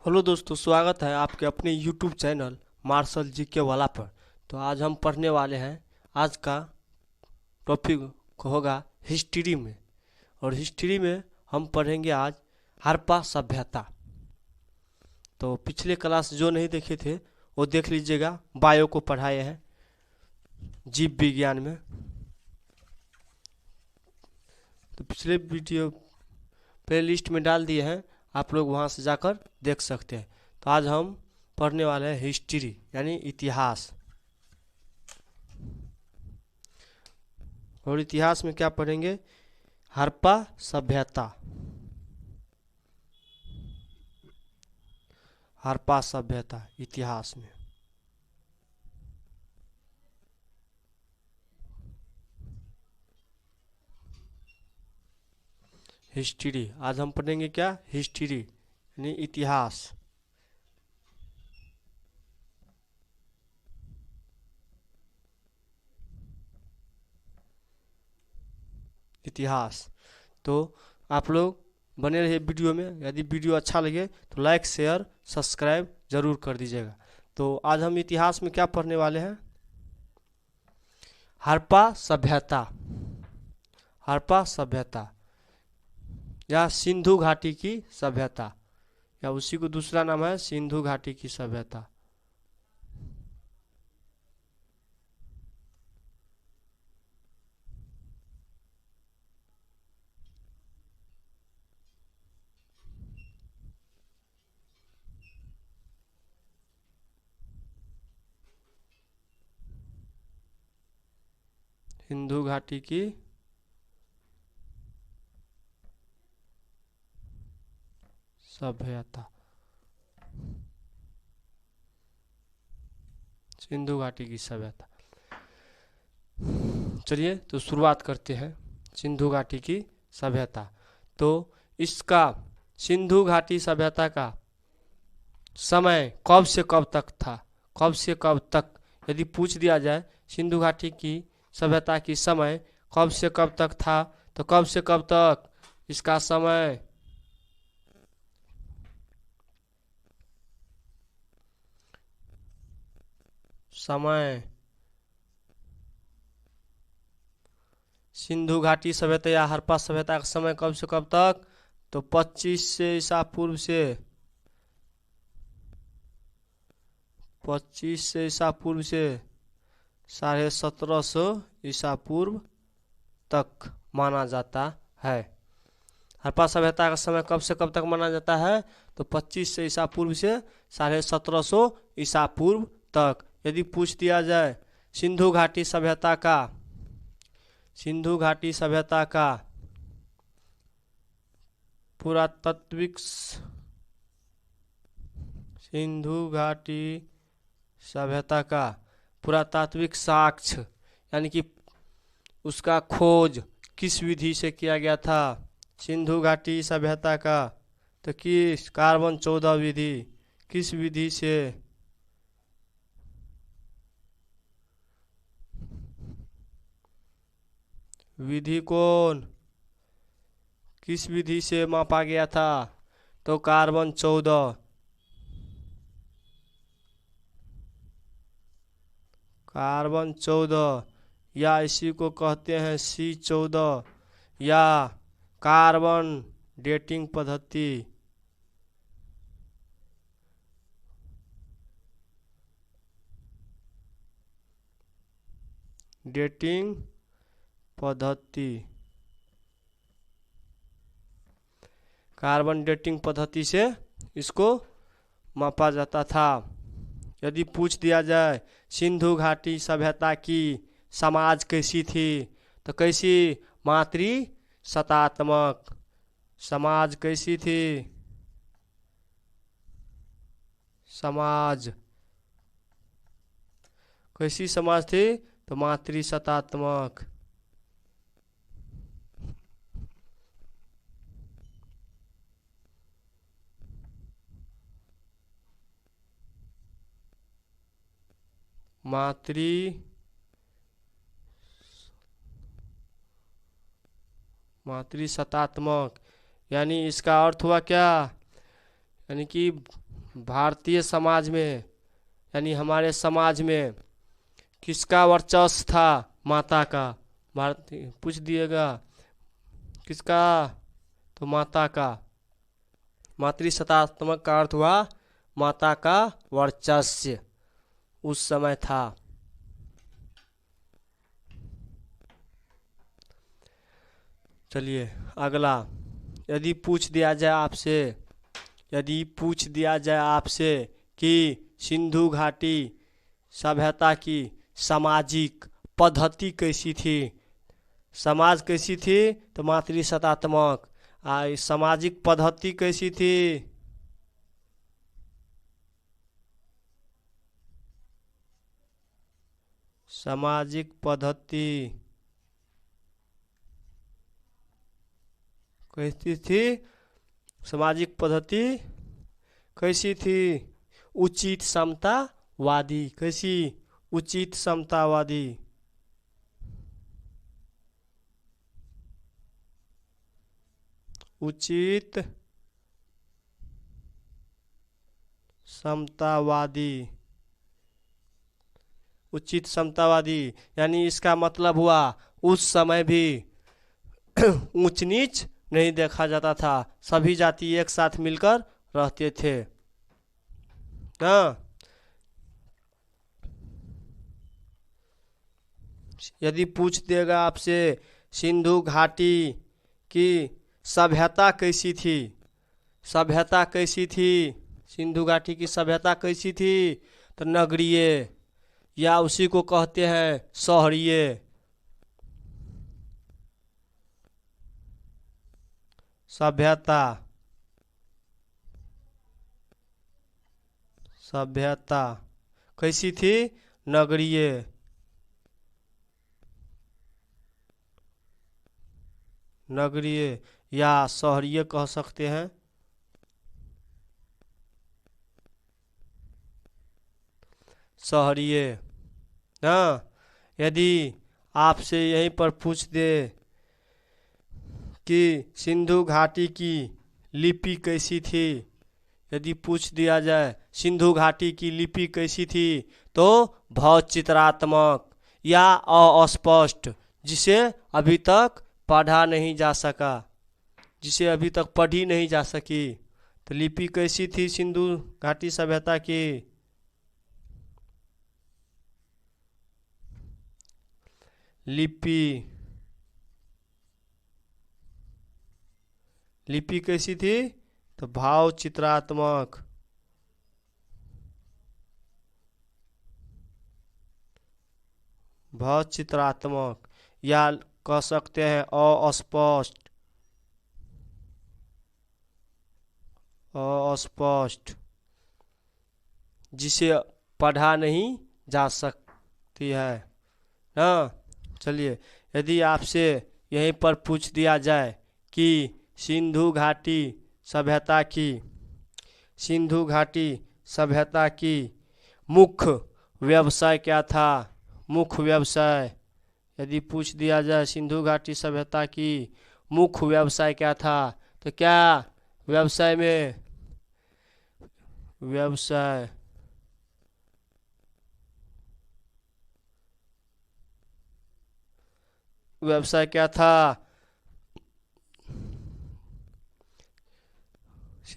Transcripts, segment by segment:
Hello दोस्तों, स्वागत है आपके अपने यूट्यूब चैनल मार्शल जीके वाला पर। तो आज हम पढ़ने वाले हैं। आज का टॉपिक होगा हिस्ट्री में। और हिस्ट्री में हम पढ़ेंगे आज हड़प्पा सभ्यता। तो पिछले क्लास जो नहीं देखे थे वो देख लीजिएगा, बायो को पढ़ाए हैं जीव विज्ञान में। तो पिछले वीडियो प्ले लिस्ट में डाल दिए हैं, आप लोग वहाँ से जाकर देख सकते हैं। तो आज हम पढ़ने वाले हैं हिस्ट्री यानी इतिहास। और इतिहास में क्या पढ़ेंगे? हड़प्पा सभ्यता। हड़प्पा सभ्यता इतिहास में। हिस्ट्री आज हम पढ़ेंगे क्या? हिस्ट्री यानी इतिहास। इतिहास। तो आप लोग बने रहिए वीडियो में। यदि वीडियो अच्छा लगे तो लाइक शेयर सब्सक्राइब जरूर कर दीजिएगा। तो आज हम इतिहास में क्या पढ़ने वाले हैं? हड़प्पा सभ्यता। हड़प्पा सभ्यता या सिंधु घाटी की सभ्यता, या उसी को दूसरा नाम है सिंधु घाटी की सभ्यता। सिंधु घाटी की सभ्यता। सिंधु घाटी की सभ्यता। चलिए तो शुरुआत करते हैं सिंधु घाटी की सभ्यता। तो इसका सिंधु घाटी सभ्यता का समय कब से कब तक था? कब से कब तक यदि पूछ दिया जाए सिंधु घाटी की सभ्यता की समय कब से कब तक था, तो कब से कब तक इसका समय समय सिंधु घाटी सभ्यता या हड़प्पा सभ्यता का समय कब से कब तक? तो 25 से ईसा पूर्व से 25 से ईसा पूर्व से 1750 ईसा पूर्व तक माना जाता है। हड़प्पा सभ्यता का समय कब से कब तक माना जाता है? तो 25 से ईसा पूर्व से 1750 ईसा पूर्व तक। यदि पूछ दिया जाए सिंधु घाटी सभ्यता का पुरातात्विक सिंधु घाटी सभ्यता का पुरातात्विक साक्ष्य यानी कि उसका खोज किस विधि से किया गया था? सिंधु घाटी सभ्यता का तो किस कार्बन 14 विधि, किस विधि से? विधि कौन, किस विधि से मापा गया था? तो कार्बन 14। कार्बन 14 या इसी को कहते हैं C14 या कार्बन डेटिंग पद्धति। डेटिंग पद्धति। कार्बन डेटिंग पद्धति से इसको मापा जाता था। यदि पूछ दिया जाए सिंधु घाटी सभ्यता की समाज कैसी थी, तो कैसी? मातृ सत्तात्मक। समाज कैसी थी? समाज कैसी समाज थी? तो मातृ सत्तात्मक। मातृ सत्तात्मक यानी इसका अर्थ हुआ क्या? यानी कि भारतीय समाज में यानी हमारे समाज में किसका वर्चस्व था? माता का। भारतीय पूछ दिएगा किसका? तो माता का। मातृसत्तात्मक का अर्थ हुआ माता का वर्चस्व उस समय था। चलिए अगला, यदि पूछ दिया जाए आपसे कि सिंधु घाटी सभ्यता की सामाजिक पद्धति कैसी थी? समाज कैसी थी? तो मातृसत्तात्मक। सामाजिक पद्धति कैसी थी? सामाजिक पद्धति कैसी थी? सामाजिक पद्धति कैसी थी? उचित समतावादी। कैसी? उचित समतावादी। उचित समतावादी। उचित समतावादी यानी इसका मतलब हुआ उस समय भी ऊंच नीच नहीं देखा जाता था, सभी जाति एक साथ मिलकर रहते थे। हाँ, यदि पूछ देगा आपसे सिंधु घाटी की सभ्यता कैसी थी? सभ्यता कैसी थी? सिंधु घाटी की सभ्यता कैसी थी? तो नगरीय या उसी को कहते हैं शहरीय। सभ्यता सभ्यता कैसी थी? नगरीय। नगरीय या शहरीय कह सकते हैं। शहरीय। हाँ, यदि आपसे यहीं पर पूछ दे कि सिंधु घाटी की लिपि कैसी थी, यदि पूछ दिया जाए सिंधु घाटी की लिपि कैसी थी, तो भावचित्रात्मक या अस्पष्ट, जिसे अभी तक पढ़ा नहीं जा सका, जिसे अभी तक पढ़ी नहीं जा सकी। तो लिपि कैसी थी सिंधु घाटी सभ्यता की? लिपि लिपि कैसी थी? तो भाव चित्रात्मक। भाव चित्रात्मक या कह सकते हैं अस्पष्ट। अस्पष्ट, जिसे पढ़ा नहीं जा सकती है। हाँ, चलिए, यदि आपसे यहीं पर पूछ दिया जाए कि सिंधु घाटी सभ्यता की मुख्य व्यवसाय क्या था? मुख्य व्यवसाय, यदि पूछ दिया जाए सिंधु घाटी सभ्यता की मुख्य व्यवसाय क्या था, तो क्या व्यवसाय में व्यवसाय क्या था?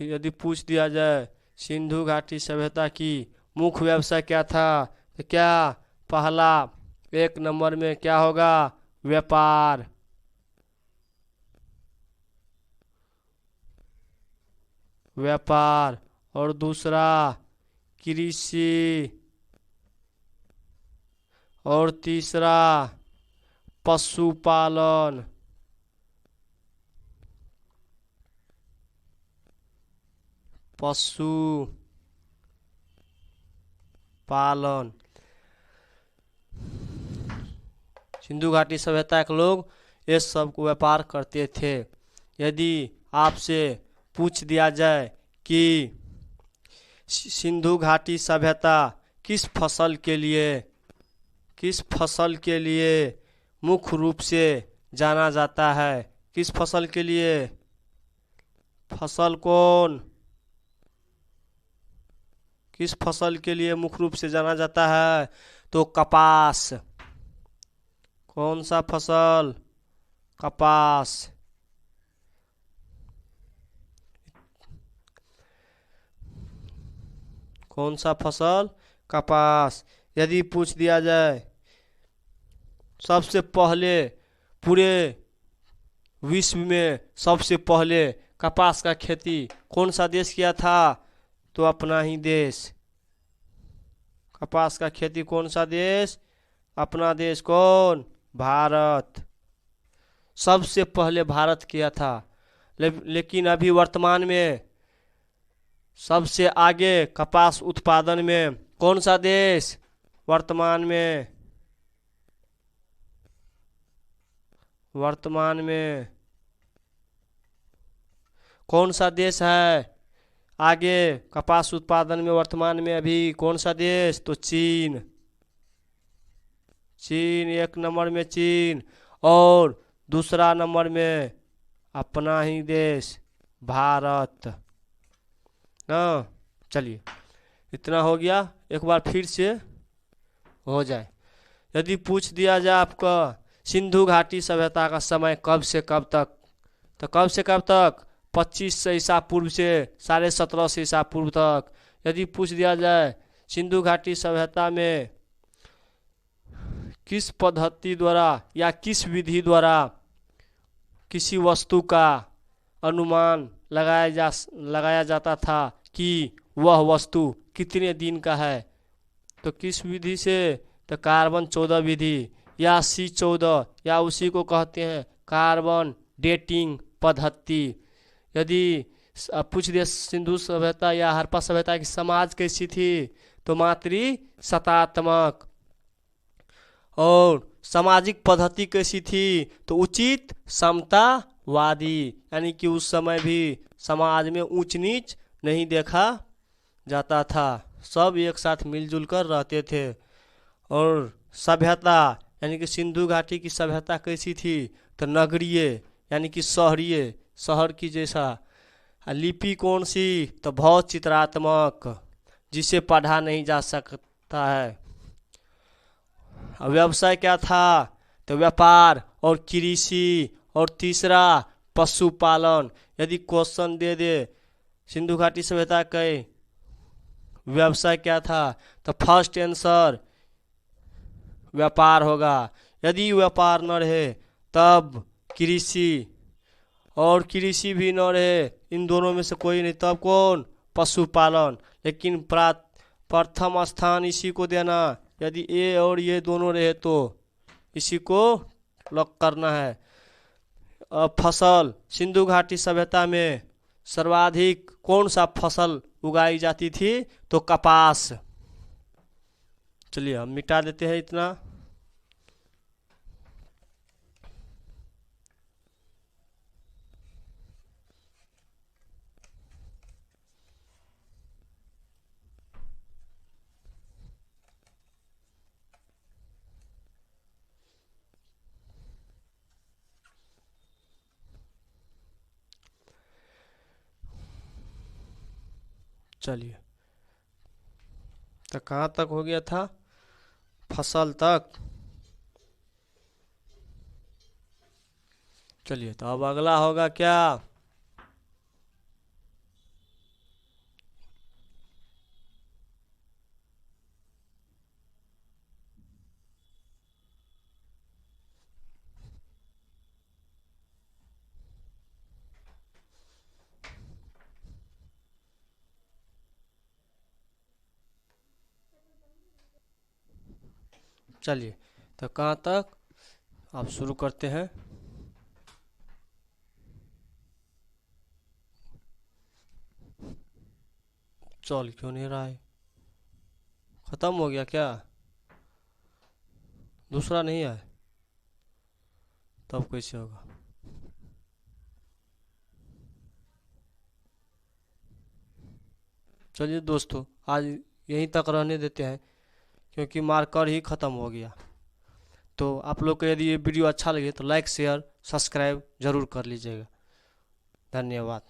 यदि पूछ दिया जाए सिंधु घाटी सभ्यता की मुख्य व्यवसाय क्या था, तो क्या पहला 1 नंबर में क्या होगा? व्यापार। व्यापार। और दूसरा कृषि। और तीसरा पशुपालन। पशुपालन। सिंधु घाटी सभ्यता के लोग ये सब को व्यापार करते थे। यदि आपसे पूछ दिया जाए कि सिंधु घाटी सभ्यता किस फसल के लिए मुख्य रूप से जाना जाता है? किस फसल के लिए? फसल कौन? किस फसल के लिए मुख्य रूप से जाना जाता है? तो कपास। कौन सा फसल? कपास। कौन सा फसल? कपास। यदि पूछ दिया जाए सबसे पहले पूरे विश्व में सबसे पहले कपास का खेती कौन सा देश किया था? तो अपना ही देश। कपास का खेती कौन सा देश? अपना देश। कौन? भारत। सबसे पहले भारत किया था। लेकिन अभी वर्तमान में सबसे आगे कपास उत्पादन में कौन सा देश? वर्तमान में कौन सा देश है आगे कपास उत्पादन में? वर्तमान में अभी कौन सा देश? तो चीन। चीन एक नंबर में, चीन। और दूसरा नंबर में अपना ही देश भारत। हाँ, चलिए इतना हो गया। एक बार फिर से हो जाए। यदि पूछ दिया जाए आपका सिंधु घाटी सभ्यता का समय कब से कब तक, तो कब से कब तक? 2500 ईसा पूर्व से 1750 ईसा पूर्व तक। यदि पूछ दिया जाए सिंधु घाटी सभ्यता में किस पद्धति द्वारा या किस विधि द्वारा किसी वस्तु का अनुमान लगाया जाता था कि वह वस्तु कितने दिन का है, तो किस विधि से? तो कार्बन 14 विधि या C14 या उसी को कहते हैं कार्बन डेटिंग पद्धति। यदि पूछ दिया सिंधु सभ्यता या हड़प्पा सभ्यता की समाज कैसी थी, तो मातृ सत्तात्मक। और सामाजिक पद्धति कैसी थी? तो उचित समतावादी, यानी कि उस समय भी समाज में ऊंच नीच नहीं देखा जाता था, सब एक साथ मिलजुल कर रहते थे। और सभ्यता यानी कि सिंधु घाटी की सभ्यता कैसी थी? तो नगरीय यानी कि शहरीय, शहर की जैसा। लिपि कौन सी? तो बहुत चित्रात्मक, जिसे पढ़ा नहीं जा सकता है। व्यवसाय क्या था? तो व्यापार और कृषि। और तीसरा पशुपालन। यदि क्वेश्चन दे दे सिंधु घाटी सभ्यता के व्यवसाय क्या था, तो फर्स्ट आंसर व्यापार होगा। यदि व्यापार न रहे तब कृषि, और कृषि भी न रहे, इन दोनों में से कोई नहीं, तब कौन? पशुपालन। लेकिन प्रथम स्थान इसी को देना। यदि ये और ये दोनों रहे तो इसी को लॉक करना है। फसल सिंधु घाटी सभ्यता में सर्वाधिक कौन सा फसल उगाई जाती थी? तो कपास। चलिए हम मिटा देते हैं इतना। चलिए, तो कहाँ तक हो गया था? फसल तक। चलिए, तो अब अगला होगा क्या? चलिए, तो कहाँ तक आप शुरू करते हैं। चल क्यों नहीं रहा है? खत्म हो गया क्या? दूसरा नहीं है? तब कैसे होगा? चलिए दोस्तों, आज यहीं तक रहने देते हैं, क्योंकि मार्कर ही ख़त्म हो गया। तो आप लोग को यदि ये वीडियो अच्छा लगे तो लाइक शेयर सब्सक्राइब ज़रूर कर लीजिएगा। धन्यवाद।